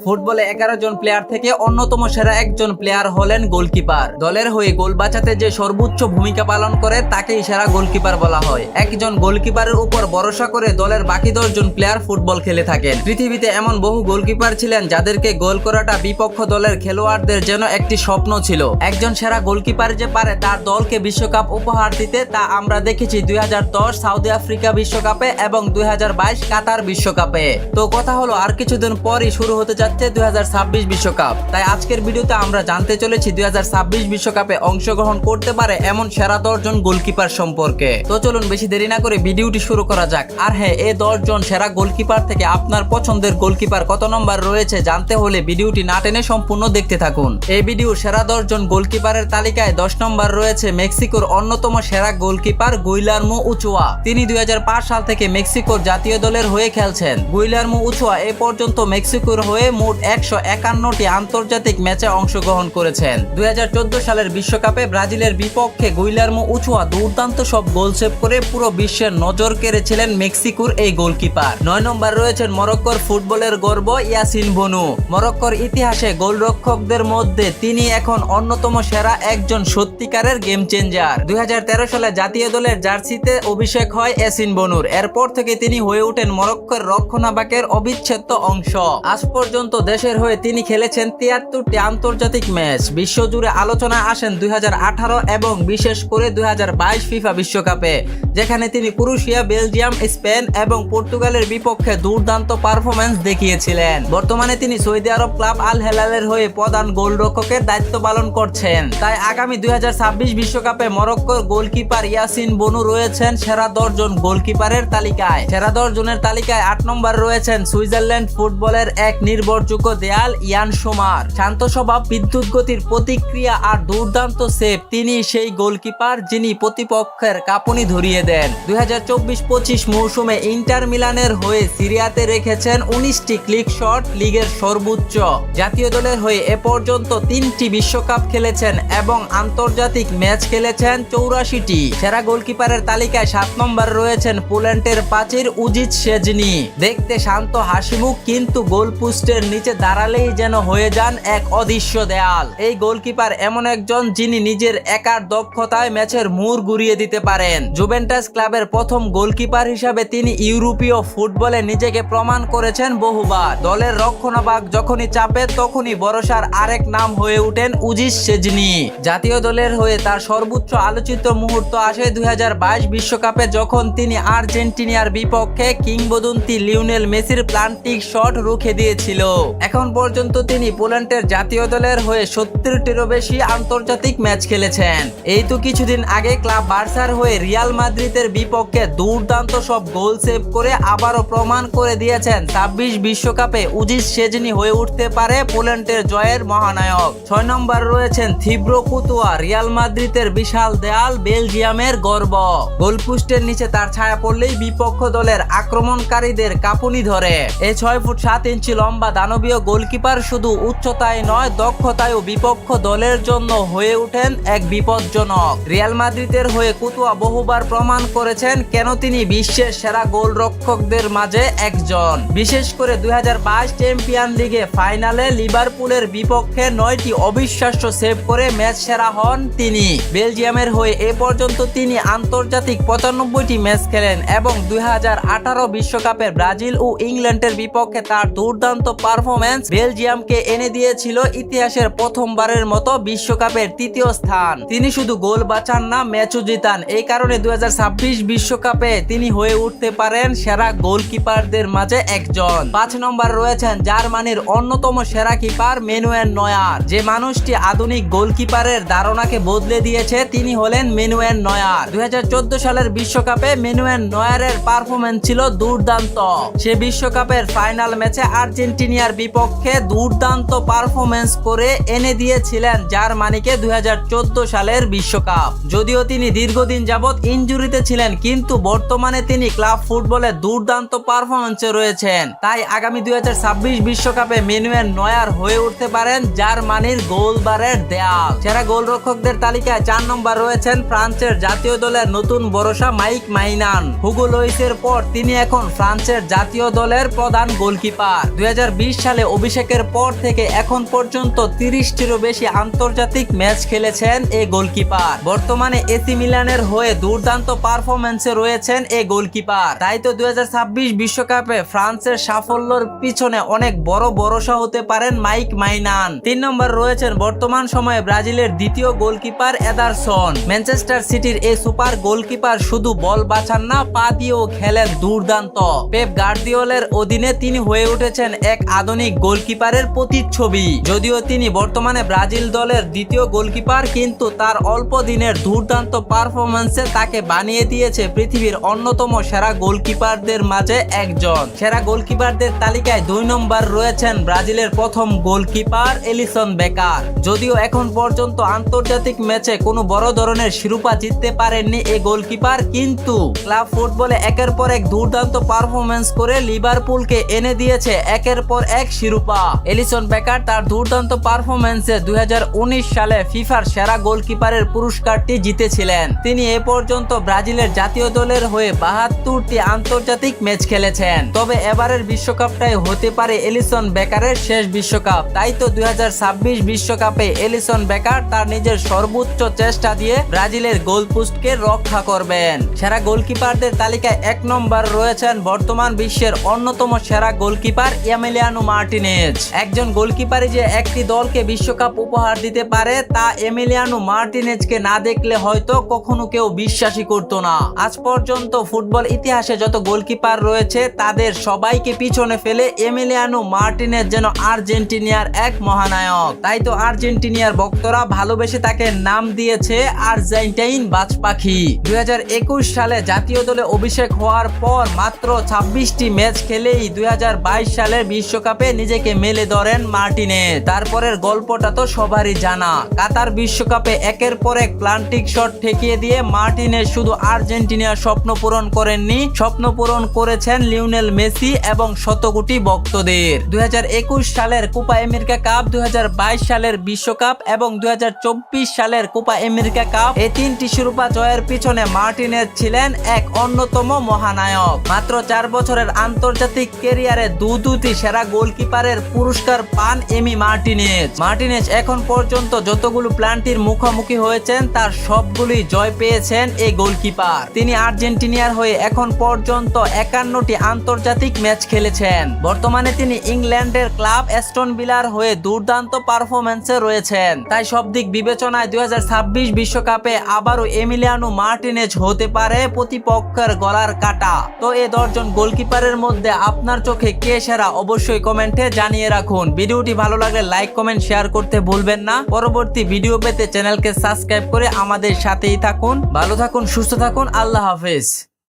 ফুটবলে 11 জন প্লেয়ার থেকে অন্যতম সেরা একজন প্লেয়ার হলেন গোলকিপার। দলের হয়ে গোল বাঁচাতে যে সর্বোচ্চ ভূমিকা পালন করে তাকেই সেরা গোলকিপার বলা হয়। একজন গোলকিপারের উপর ভরসা করে দলের বাকি 10 জন প্লেয়ার ফুটবল খেলে থাকেন। পৃথিবীতে এমন বহু গোলকিপার ছিলেন যাদেরকে গোল করাটা বিপক্ষ দলের খেলোয়াড়দের যেন একটি স্বপ্ন ছিল। একজন সেরা গোলকিপার যে পারে তার দলকে বিশ্বকাপ উপহার দিতে তা আমরা দেখেছি 2010 সাউথ আফ্রিকা বিশ্বকাপে এবং 2022 কাতার বিশ্বকাপে। তো কথা হলো আর কিছুদিন পরই শুরু হতে যাচ্ছে 2026 বিশ্বকাপ। তাই আজকের ভিডিওতে আমরা জানতে চলেছি 2026 বিশ্বকাপে অংশগ্রহণ করতে পারে এমন সেরা 10 জন গোলকিপার সম্পর্কে। তো চলুন বেশি দেরি না করে ভিডিওটি শুরু করা যাক। আর হ্যাঁ, এই 10 জন সেরা গোলকিপার থেকে আপনার পছন্দের গোলকিপার কত নম্বর রয়েছে জানতে হলে ভিডিওটি না টেনে সম্পূর্ণ দেখতে থাকুন। এই ভিডিও সেরা 10 জন গোলকিপারের তালিকায় 10 নম্বর রয়েছে মেক্সিকোর অন্যতম সেরা গোলকিপার গুইলার্মো উচোয়া। তিনি 2005 সাল থেকে মেক্সিকোর জাতীয় দলের হয়ে খেলছেন। গুইলার্মো উচোয়া এ পর্যন্ত মেক্সিকোর হয়ে মোট 151টি আন্তর্জাতিক ম্যাচে অংশগ্রহণ করেছেন। 2014 সালের বিশ্বকাপে ব্রাজিলের বিপক্ষে গুইলার্মো উচোয়া দুর্দান্ত সব গোল সেভ করে পুরো বিশ্বের নজর কেড়েছিলেন মেক্সিকোর এই গোলকিপার। 9 নম্বর রয়েছেন মরক্কোর ফুটবলের গর্ব ইয়াসিন বনু। মরক্কোর ইতিহাসে গোলরক্ষকদের মধ্যে তিনি এখন অন্যতম সেরা একজন সত্যিকারের গেম চেঞ্জার। 2013 সালে জাতীয় দলের জার্সিতে অভিষেক হয় ইয়াসিন বনুর। এরপর থেকে তিনি হয়ে ওঠেন মরক্কোর রক্ষণভাগের অবিচ্ছেদ্য অংশ। আজ পর্যন্ত দেশের হয়ে তিনি খেলেছেন 73টি আন্তর্জাতিক ম্যাচ। বিশ্বজুড়ে আলোচনায় আসেন 2018 এবং বিশেষ করে 2022 ফিফা বিশ্বকাপে, যেখানে তিনি ক্রোয়েশিয়া, বেলজিয়াম, স্পেন এবং পর্তুগালের বিপক্ষে দুর্দান্ত পারফরম্যান্স দেখিয়েছিলেন। বর্তমানে তিনি সৌদি আরব ক্লাব আল হেলালের হয়ে প্রধান গোলরক্ষকের দায়িত্ব পালন করছেন। তাই আগামী 2026 বিশ্বকাপে মরক্কোর গোলকিপার ইয়াসিন বনু রয়েছেন সেরা 10 জন গোলকিপারের তালিকায়। সেরা 10 জনের তালিকায় 8 নম্বর রয়েছেন সুইজারল্যান্ড ফুটবলের এক নির্ভরযোগ্য দেয়াল ইয়ান সোমার। শান্ত স্বভাব, বিদ্যুৎ গতির প্রতিক্রিয়া আর দুর্দান্ত সেভ, তিনি সেই গোলকিপার যিনি প্রতিপক্ষের কাঁপুনি ধরিয়ে দেন। 2024-25 মৌসুমে ইন্টার মিলানের হয়ে সিরিয়াতে রেখেছেন 19টি ক্লিক শট, লিগের সর্বোচ্চ। জাতীয় দলের হয়ে এ পর্যন্ত 3টি বিশ্বকাপ খেলেছেন এবং আন্তর্জাতিক ম্যাচ খেলেছেন 84টি। সেরা গোলকিপারের তালিকায় 7 নম্বর রয়েছেন পোল্যান্ডের প্রাচীর উজিচ শেজনি। দেখতে শান্ত হাসিমুখ, কিন্তু গোল পোস্টের নিচে দাঁড়ালেই যেন হয়ে যান এক অদৃশ্য দেয়াল। এই গোলকিপার এমন একজন যিনি নিজের একার দক্ষতায় ম্যাচের মোড় ঘুরিয়ে দিতে পারেন। জুভেন্টাস ক্লাবের প্রথম গোলকিপার হিসাবে তিনি ইউরোপীয় ফুটবলে নিজেকে প্রমাণ করেছেন বহুবার। দলের রক্ষণভাগ যখনই চাপে তখনই ভরসার আরেক নাম হয়ে ওঠেন উজিচ শেজনি। জাতীয় দলের হয়ে তার সর্বোচ্চ আলোচিত মুহূর্ত আসে 2022 বিশ্বকাপে, যখন তিনি আর্জেন্টিনার বিপক্ষে কিংবদন্তি লিওনেল মেসির প্লান্টিক শট রুখে দিয়েছিল। এখন পর্যন্ত তিনি পোল্যান্ডের জাতীয় দলের হয়ে 70টিরও বেশি আন্তর্জাতিক ম্যাচ খেলেছেন। এই তো কিছুদিন আগে ক্লাব বার্সার হয়ে রিয়াল মাদ্রিদের বিপক্ষে দুর্দান্ত সব গোল সেভ করে আবারও প্রমাণ করে দিয়েছেন 26 বিশ্বকাপে উজিচ শেজনি হয়ে উঠতে পারে পোল্যান্ডের জয়ের মহানায়ক। 6 নম্বর রয়েছেন থিব্রো কুতুয়া। রিয়াল মাদ্রিদের বিশাল দেয়াল, বেলজিয়ামের গর্ব। গোলপোস্টের নিচে তার ছায়া পড়লেই বিপক্ষ দলের আক্রমণকারীদের কাঁপুনি ধরে। এই 6 ফুট 7 ইঞ্চি লম্বা দানবীয় গোলকিপার শুধু উচ্চতায় নয়, দক্ষতায়ও বিপক্ষ দলের জন্য হয়ে ওঠেন এক বিপজ্জনক। রিয়াল মাদ্রিদের হয়ে কুতুয়া বহুবার প্রমাণ করেছেন কেন তিনি বিশ্বের সেরা গোলরক্ষকদের মাঝে একজন। বিশেষ করে 2022 চ্যাম্পিয়ন লিগে ফাইনালে লিভারপুলের বিপক্ষে 9টি অবিশ্বাস্য সেভ করে ম্যাচ সেরা হন তিনি। বেলজিয়ামের হয়ে এ পর্যন্ত তিনি আন্তর্জাতিক 95টি ম্যাচ খেলেন এবং 2018 বিশ্বকাপে ব্রাজিল ও ইংল্যান্ডের বিপক্ষে তার দুর্দান্ত পারফরম্যান্স বেলজিয়ামকে এনে দিয়েছিল ইতিহাসের প্রথমবারের মতো বিশ্বকাপের 3য় স্থান। তিনি শুধু গোল বাঁচান না, ম্যাচও জিতান। এই কারণে 2026 বিশ্বকাপে তিনি হয়ে উঠতে পারেন সেরা গোলকিপারদের মাঝে একজন। 5 নম্বর রয়েছেন জার্মানির অন্যতম সেরা কিপার ম্যানুয়েল নয়ার। যে মানুষটি আধুনিক গোলকিপারের ধারণাকে বদলে দিয়েছে তিনি হলেন ম্যানুয়েল নয়ার। 2014 সালের বিশ্বকাপে ম্যানুয়েল নয়ারের পারফরম্যান্স ছিল দুর্দান্ত। সে বিশ্বকাপের ফাইনাল ম্যাচে আর্জেন্টিনার বিপক্ষে দুর্দান্ত পারফরম্যান্স করে এনে দিয়েছিলেন জার্মানিকে 2014 সালের বিশ্বকাপ। যদিও তিনি দীর্ঘদিন যাবৎ ইনজুরিতে ছিলেন, কিন্তু বর্তমানে তিনি ক্লাব ফুটবলে দুর্দান্ত পারফরম্যান্সে রয়েছেন। তাই আগামী 2026 বিশ্বকাপে ম্যানুয়েল নয়ার হয়ে উঠতে পারেন জার্মানির গোলবারের দেয়াল। সেরা গোলরক্ষকদের তালিকায় 4 নম্বর রয়েছেন ফ্রান্সের জাতীয় দলের নতুন ভরসা মাইক মাইনান। হুগো লরিসের পর তিনি এখন ফ্রান্সের জাতীয় দলের প্রধান গোলকিপার। 2020 সালে অভিষেকের পর থেকে এখন পর্যন্ত 30টিরও বেশি আন্তর্জাতিক ম্যাচ খেলেছেন এই গোলকিপার। বর্তমানে এসি মিলানের হয়ে দুর্দান্ত পারফরম্যান্সে রয়েছেন এই গোলকিপার। তাই তো 2026 বিশ্বকাপে ফ্রান্সের সাফল্যের পিছনে অনেক বড় ভরসা হতে পারেন মাইক মাইনান। 3 নম্বর রয়েছেন বর্তমান সময়ে ব্রাজিলের দ্বিতীয় গোলকিপার এদারসন। ম্যানচেস্টার সিটির এই সুপার গোলকিপার শুধু বল বাঁচান না, পা দিয়েও খেলেন দুর্দান্ত। পেপ গার্দিওলার অধীনে তিনি হয়ে উঠেছেন এক আধুনিক গোলকিপারের প্রতিচ্ছবি। যদিও তিনি বর্তমানে ব্রাজিল দলের দ্বিতীয় গোলকিপার, কিন্তু তার অল্প দিনের দুর্দান্ত পারফরম্যান্সে তাকে বানিয়ে দিয়েছে পৃথিবীর অন্যতম সেরা গোলকিপারদের মাঝে একজন। সেরা গোলকিপারদের তালিকায় 2 নম্বর রয়েছেন ব্রাজিলের প্রথম গোলকিপার এলিসন বেকার। যদিও এখন পর্যন্ত আন্তর্জাতিক ম্যাচে কোনো বড় ধরনের শিরোপা জিততে পারেননি এই গোলকিপার, কিন্তু ক্লাব ফুটবলে একের পর এক দুর্দান্ত পারফরম্যান্স করে লিভারপুলকে এনে দিয়েছে একের পর এক শিরোপা। এলিসন বেকার তার দুর্দান্ত পারফরম্যান্সে 2019 সালে ফিফার সেরা গোলকিপারের পুরস্কারটি জিতেছিলেন। তিনি এ পর্যন্ত ব্রাজিলের জাতীয় দলের হয়ে 72টি আন্তর্জাতিক ম্যাচ খেলেছেন। তবে এবারের বিশ্বকাপটাই হতে পারে এলিসন বেকারের শেষ বিশ্বকাপ। তাই তো 2026 বিশ্বকাপে এলিসন বেকার তার নিজের সর্বোচ্চ চেষ্টা দিয়ে ব্রাজিলের গোলপোস্টকে রক্ষা করবেন। সেরা গোলকিপারদের তালিকায় 1 নম্বর রয়েছেন বর্তমান বিশ্বের অন্যতম সেরা গোলকিপার এমিলিয়ানো মার্টিনেজ। একজন গোলকিপারই যে একটি দলকে বিশ্বকাপ উপহার দিতে পারে তা এমিলিয়ানো মার্টিনেজকে না দেখলে হয়তো কখনো কেউ বিশ্বাসই করতো না। আজ পর্যন্ত ফুটবল ইতিহাসে যত গোলকিপার রয়েছে তাদের সবাইকে পিছনে ফেলে এমিলিয়ানো মার্টিনেজ যেন আর্জেন্টিনার এক মহানায়ক। তাই তো আর্জেন্টিনার ভক্তরা ভালোবেসে তাকে নাম দিয়েছে আর্জেন্টাইন বাজ পাখি। 2021 সালে জাতীয় দলে অভিষেক হওয়ার পর মাত্র 26টি ম্যাচ খেলেই 2022 সালের বিশ্বকাপে নিজেকে মেলে ধরেন মার্টিনেজ। তারপরের গল্পটা তো সবারই জানা। কাতার বিশ্বকাপে একের পর এক প্লান্টিক শট ঠেকিয়ে দিয়ে মার্টিনেজ শুধু আর্জেন্টিনার স্বপ্ন পূরণ করেননি, স্বপ্ন পূরণ করেছেন লিওনেল মেসি এবং শত কোটি ভক্তদের। 2021 সালের কোপা আমেরিকা কাপ, 2022 সালের বিশ্বকাপ এবং 2024 সালের কোপা আমেরিকা কাপ, এই 3টি শিরোপা জয়ের পিছনে মার্টিনেজ ছিলেন এক অন্যতম মহানায়ক। মাত্র 4 বছরের আন্তর্জাতিক ক্যারিয়ারে দুটি সেরা গোলকিপারের পুরস্কার পান এমি মার্টিনেজ। মার্টিনেজ এখন পর্যন্ত যতগুলো প্লান্টির মুখোমুখি হয়েছেন তার সবগুলোই জয় পেয়েছেন এই গোলকিপার। তিনি আর্জেন্টিনার হয়ে এখন পর্যন্ত 51টি আন্তর্জাতিক ম্যাচ খেলেছেন। বর্তমানে তিনি ইংল্যান্ডের ক্লাব অ্যাস্টন ভিলার হয়ে দুর্দান্ত পারফরম্যান্সে রয়েছেন। তাই সব দিক বিবেচনায় 2026 বিশ্বকাপে আবারও এমিলিয়ানো মার্টিনেজ হতে পারে প্রতিপক্ষের গলার কাটা। তো এই 10 জন গোলকিপারের মধ্যে আপনার চোখে কে সেরা অবশ্যই কমেন্টে জানিয়ে রাখুন। ভিডিওটি ভালো লাগলে লাইক, কমেন্ট, শেয়ার করতে ভুলবেন না। পরবর্তী ভিডিও পেতে চ্যানেলকে সাবস্ক্রাইব করে আমাদের সাথেই থাকুন। ভালো থাকুন, সুস্থ থাকুন, আল্লাহ হাফেজ।